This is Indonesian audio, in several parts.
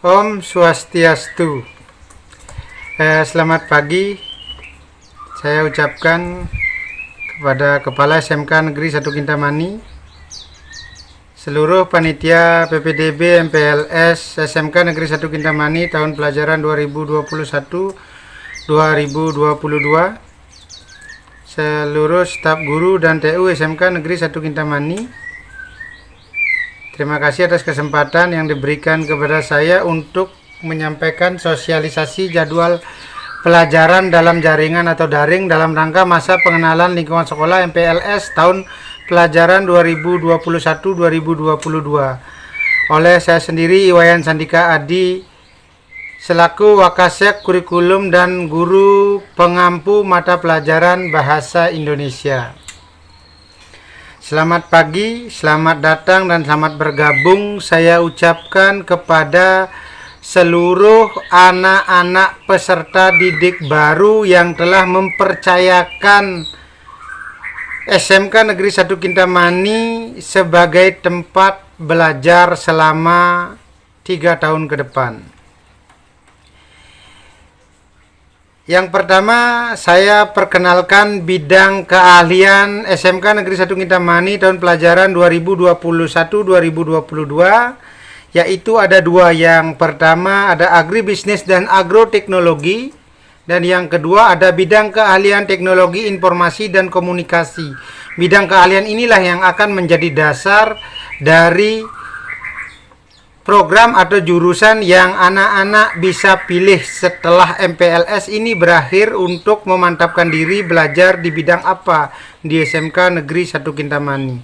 Om Swastiastu. Selamat pagi. Saya ucapkan kepada Kepala SMK Negeri 1 Kintamani, seluruh panitia PPDB MPLS SMK Negeri 1 Kintamani tahun pelajaran 2021-2022, seluruh staf guru dan TU SMK Negeri 1 Kintamani. Terima kasih atas kesempatan yang diberikan kepada saya untuk menyampaikan sosialisasi jadwal pelajaran dalam jaringan atau daring dalam rangka masa pengenalan lingkungan sekolah MPLS tahun pelajaran 2021-2022 oleh saya sendiri, Iwayan Sandika Adi, selaku Wakasek Kurikulum dan Guru Pengampu Mata Pelajaran Bahasa Indonesia. Selamat pagi, selamat datang dan selamat bergabung saya ucapkan kepada seluruh anak-anak peserta didik baru yang telah mempercayakan SMK Negeri 1 Kintamani sebagai tempat belajar selama 3 tahun ke depan. Yang pertama, saya perkenalkan bidang keahlian SMK Negeri 1 Kintamani tahun pelajaran 2021-2022, yaitu ada dua. Yang pertama ada agribisnis dan agroteknologi, dan yang kedua ada bidang keahlian teknologi informasi dan komunikasi. Bidang keahlian inilah yang akan menjadi dasar dari program atau jurusan yang anak-anak bisa pilih setelah MPLS ini berakhir untuk memantapkan diri belajar di bidang apa di SMK Negeri 1 Kintamani.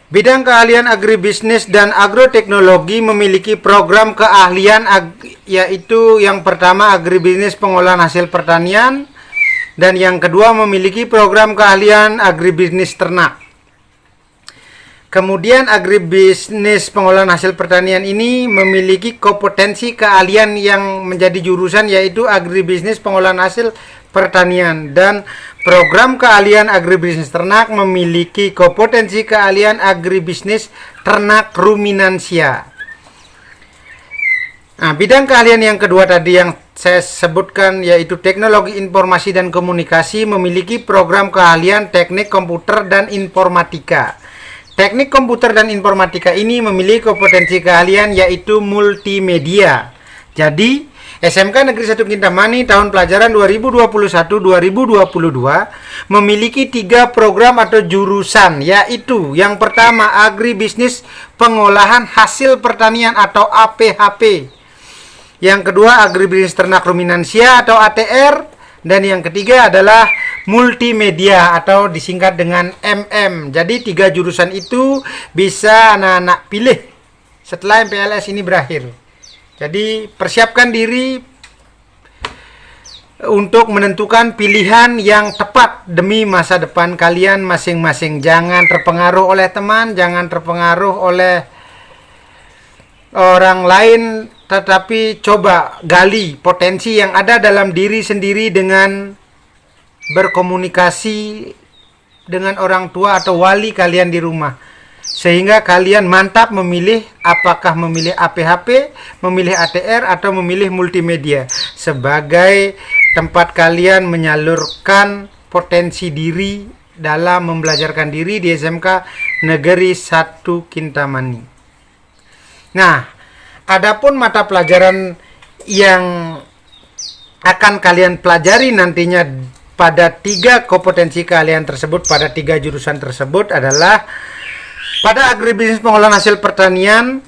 Bidang keahlian agribisnis dan agroteknologi memiliki program keahlian yaitu yang pertama agribisnis pengolahan hasil pertanian, dan yang kedua memiliki program keahlian agribisnis ternak. Kemudian agribisnis pengolahan hasil pertanian ini memiliki kompetensi keahlian yang menjadi jurusan yaitu agribisnis pengolahan hasil pertanian, dan program keahlian agribisnis ternak memiliki kompetensi keahlian agribisnis ternak ruminansia. Nah, bidang keahlian yang kedua tadi yang saya sebutkan yaitu teknologi informasi dan komunikasi memiliki program keahlian teknik komputer dan informatika. Teknik komputer dan informatika ini memiliki kompetensi keahlian yaitu multimedia. Jadi, SMK Negeri 1 Kintamani tahun pelajaran 2021-2022 memiliki 3 program atau jurusan, yaitu yang pertama agribisnis pengolahan hasil pertanian atau APHP. Yang kedua agribisnis ternak ruminansia atau ATR, dan yang ketiga adalah multimedia atau disingkat dengan MM. Jadi 3 jurusan itu bisa anak-anak pilih setelah MPLS ini berakhir. Jadi persiapkan diri untuk menentukan pilihan yang tepat demi masa depan kalian masing-masing. Jangan terpengaruh oleh teman, jangan terpengaruh oleh orang lain, tetapi coba gali potensi yang ada dalam diri sendiri dengan berkomunikasi dengan orang tua atau wali kalian di rumah, sehingga kalian mantap memilih apakah memilih APHP, memilih ATR, atau memilih multimedia sebagai tempat kalian menyalurkan potensi diri dalam membelajarkan diri di SMK Negeri 1 Kintamani. Nah, adapun mata pelajaran yang akan kalian pelajari nantinya pada 3 kompetensi keahlian tersebut, pada 3 jurusan tersebut adalah pada agribisnis pengolahan hasil pertanian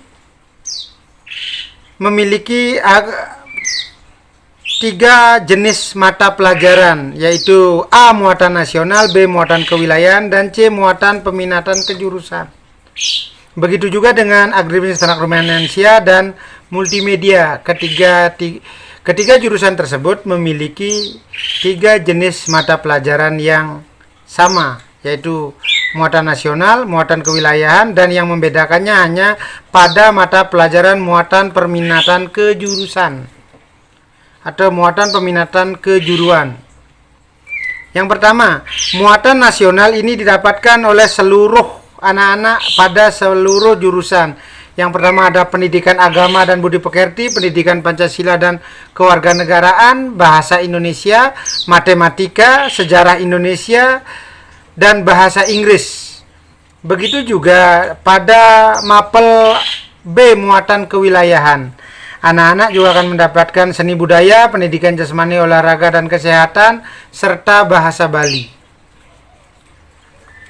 memiliki 3 jenis mata pelajaran, yaitu A. muatan nasional, B. muatan kewilayahan, dan C. muatan peminatan kejurusan. Begitu juga dengan agribisnis ternak ruminansia dan multimedia. Ketiga jurusan tersebut memiliki 3 jenis mata pelajaran yang sama, yaitu muatan nasional, muatan kewilayahan, dan yang membedakannya hanya pada mata pelajaran muatan peminatan kejurusan atau muatan peminatan kejuruan. Yang pertama, muatan nasional ini didapatkan oleh seluruh anak-anak pada seluruh jurusan. Yang pertama ada pendidikan agama dan budi pekerti, pendidikan Pancasila dan kewarganegaraan, bahasa Indonesia, matematika, sejarah Indonesia, dan bahasa Inggris. Begitu juga pada mapel B, muatan kewilayahan. Anak-anak juga akan mendapatkan seni budaya, pendidikan jasmani, olahraga dan kesehatan, serta bahasa Bali.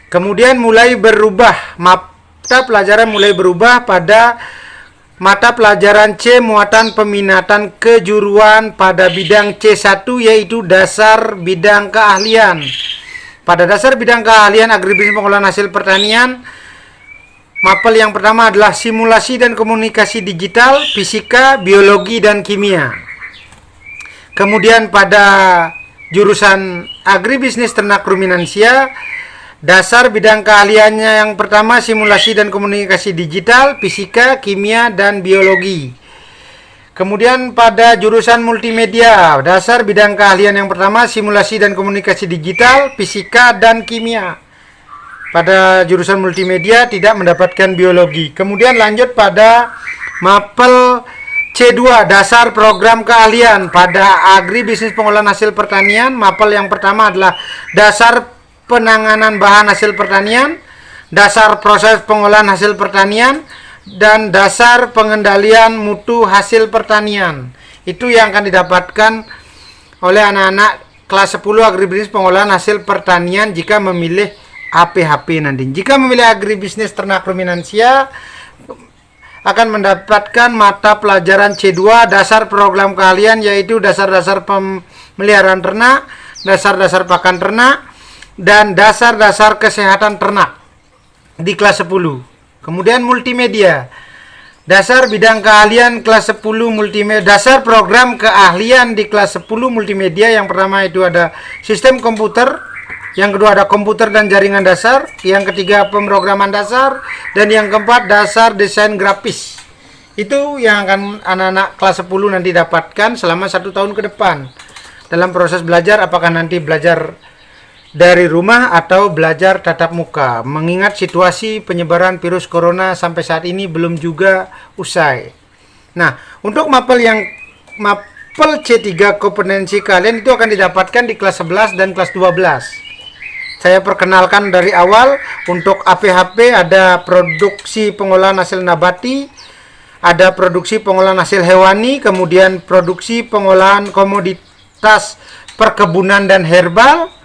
Kemudian mulai berubah, mata pelajaran mulai berubah pada mata pelajaran C, muatan peminatan kejuruan pada bidang C1, yaitu dasar bidang keahlian. Pada dasar bidang keahlian agribisnis pengolahan hasil pertanian, mapel yang pertama adalah simulasi dan komunikasi digital, fisika, biologi, dan kimia. Kemudian pada jurusan agribisnis ternak ruminansia, dasar bidang keahliannya yang pertama simulasi dan komunikasi digital, fisika, kimia, dan biologi. Kemudian pada jurusan multimedia, dasar bidang keahlian yang pertama simulasi dan komunikasi digital, fisika, dan kimia. Pada jurusan multimedia tidak mendapatkan biologi. Kemudian lanjut pada mapel C2, dasar program keahlian. Pada agribisnis pengolahan hasil pertanian, mapel yang pertama adalah dasar penanganan bahan hasil pertanian, dasar proses pengolahan hasil pertanian, dan dasar pengendalian mutu hasil pertanian. Itu yang akan didapatkan oleh anak-anak kelas 10 agribisnis pengolahan hasil pertanian jika memilih APHP nanti. Jika memilih agribisnis ternak ruminansia, akan mendapatkan mata pelajaran C2, dasar program keahlian, yaitu dasar-dasar pemeliharaan ternak, dasar-dasar pakan ternak, dan dasar-dasar kesehatan ternak di kelas 10. Kemudian multimedia, dasar bidang keahlian kelas 10 multimedia, dasar program keahlian di kelas 10 multimedia. Yang pertama itu ada sistem komputer, yang kedua ada komputer dan jaringan dasar, yang ketiga pemrograman dasar, dan yang keempat dasar desain grafis. Itu yang akan anak-anak kelas 10 nanti dapatkan selama 1 tahun ke depan dalam proses belajar, apakah nanti belajar dari rumah atau belajar tatap muka, mengingat situasi penyebaran virus corona sampai saat ini belum juga usai. Nah, untuk mapel C3 kompetensi kalian itu akan didapatkan di kelas 11 dan kelas 12. Saya perkenalkan dari awal. Untuk APHP ada produksi pengolahan hasil nabati, ada produksi pengolahan hasil hewani, kemudian produksi pengolahan komoditas perkebunan dan herbal.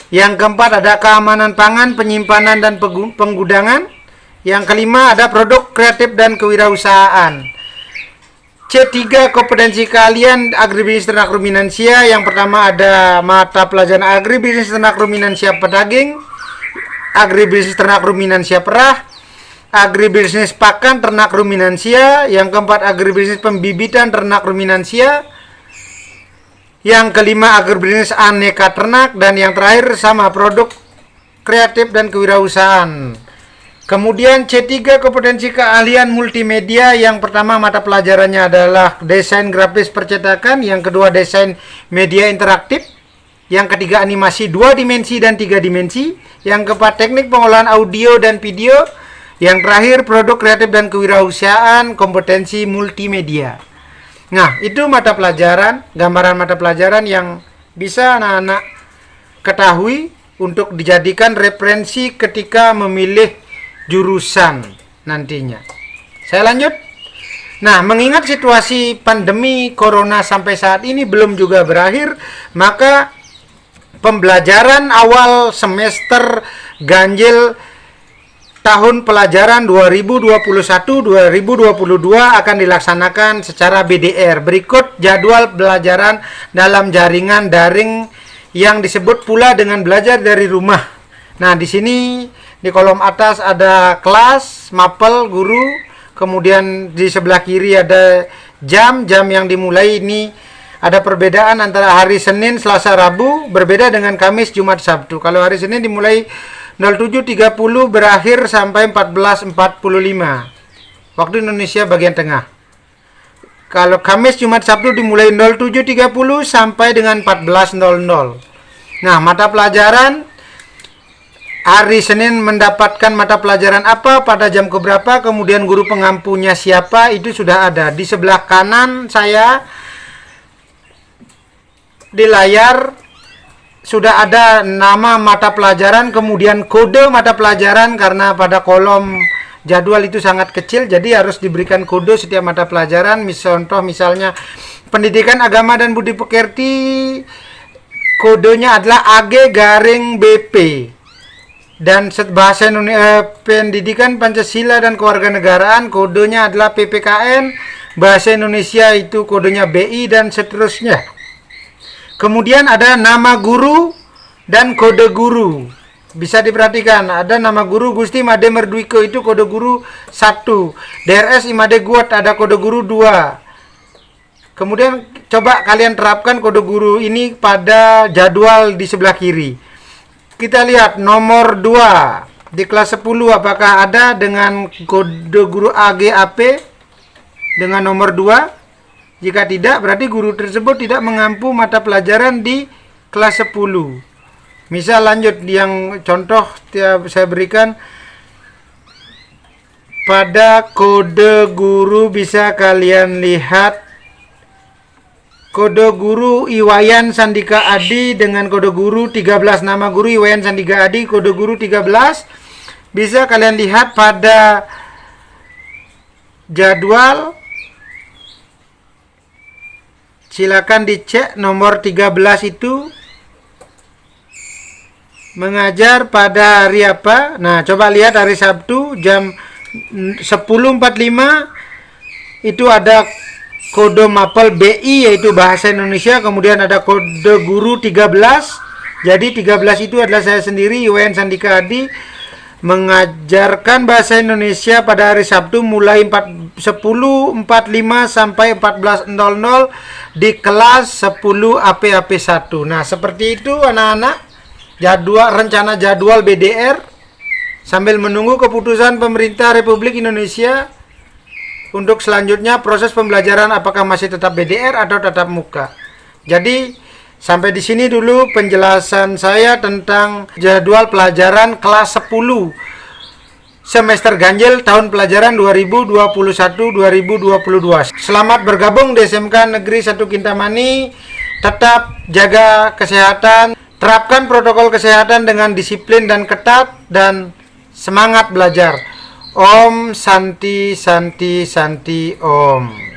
Yang keempat ada keamanan pangan, penyimpanan dan penggudangan. Yang kelima ada produk kreatif dan kewirausahaan. C3 kompetensi keahlian agribisnis ternak ruminansia. Yang pertama ada mata pelajaran agribisnis ternak ruminansia pedaging, agribisnis ternak ruminansia perah, agribisnis pakan ternak ruminansia. Yang keempat agribisnis pembibitan ternak ruminansia. Yang kelima agribisnis aneka ternak, dan yang terakhir sama produk kreatif dan kewirausahaan. Kemudian C3 kompetensi keahlian multimedia. Yang pertama mata pelajarannya adalah desain grafis percetakan, yang kedua desain media interaktif, yang ketiga animasi 2 dimensi dan 3 dimensi, yang keempat teknik pengolahan audio dan video, yang terakhir produk kreatif dan kewirausahaan kompetensi multimedia. Nah, itu mata pelajaran, gambaran mata pelajaran yang bisa anak-anak ketahui untuk dijadikan referensi ketika memilih jurusan nantinya. Saya lanjut. Nah, mengingat situasi pandemi corona sampai saat ini belum juga berakhir, maka pembelajaran awal semester ganjil tahun pelajaran 2021-2022 akan dilaksanakan secara BDR. Berikut jadwal pelajaran dalam jaringan daring yang disebut pula dengan belajar dari rumah. Nah, di sini di kolom atas ada kelas, mapel, guru, kemudian di sebelah kiri ada jam yang dimulai. Ini ada perbedaan antara hari Senin, Selasa, Rabu, berbeda dengan Kamis, Jumat, Sabtu. Kalau hari Senin dimulai 07.30 berakhir sampai 14.45 waktu Indonesia bagian tengah. Kalau Kamis, Jumat, Sabtu dimulai 07.30 sampai dengan 14.00. Nah, mata pelajaran hari Senin mendapatkan mata pelajaran apa, pada jam keberapa, kemudian guru pengampunya siapa, itu sudah ada. Di sebelah kanan saya di layar sudah ada nama mata pelajaran, kemudian kode mata pelajaran, karena pada kolom jadwal itu sangat kecil, jadi harus diberikan kode setiap mata pelajaran. Contoh misalnya pendidikan agama dan budi pekerti, kodenya adalah AG-BP. Dan bahasa pendidikan Pancasila dan kewarganegaraan, kodenya adalah PPKN. Bahasa Indonesia itu kodenya BI, dan seterusnya. Kemudian ada nama guru dan kode guru. Bisa diperhatikan, ada nama guru Gusti Made Merduiko, itu kode guru 1. DRS Imade Guat ada kode guru 2. Kemudian coba kalian terapkan kode guru ini pada jadwal di sebelah kiri. Kita lihat nomor 2 di kelas 10, apakah ada dengan kode guru AGAP dengan nomor 2? Jika tidak, berarti guru tersebut tidak mengampu mata pelajaran di kelas 10. Misal lanjut, yang contoh saya berikan pada kode guru, bisa kalian lihat kode guru Iwayan Sandika Adi dengan kode guru 13. Nama guru Iwayan Sandika Adi, kode guru 13. Bisa kalian lihat pada jadwal. Silakan dicek nomor 13 itu mengajar pada hari apa. Nah, coba lihat hari Sabtu jam 10.45 itu ada kode mapel BI, yaitu bahasa Indonesia, kemudian ada kode guru 13. Jadi 13 itu adalah saya sendiri, Iwayan Sandika Adi, mengajarkan bahasa Indonesia pada hari Sabtu mulai 10.45 sampai 14.00 di kelas 10 AP 1. Nah, seperti itu anak-anak rencana jadwal BDR sambil menunggu keputusan pemerintah Republik Indonesia untuk selanjutnya proses pembelajaran, apakah masih tetap BDR atau tetap muka. Jadi sampai di sini dulu penjelasan saya tentang jadwal pelajaran kelas 10 semester ganjil tahun pelajaran 2021-2022. Selamat bergabung di SMK Negeri 1 Kintamani. Tetap jaga kesehatan, terapkan protokol kesehatan dengan disiplin dan ketat, dan semangat belajar. Om Santi Santi Santi Om.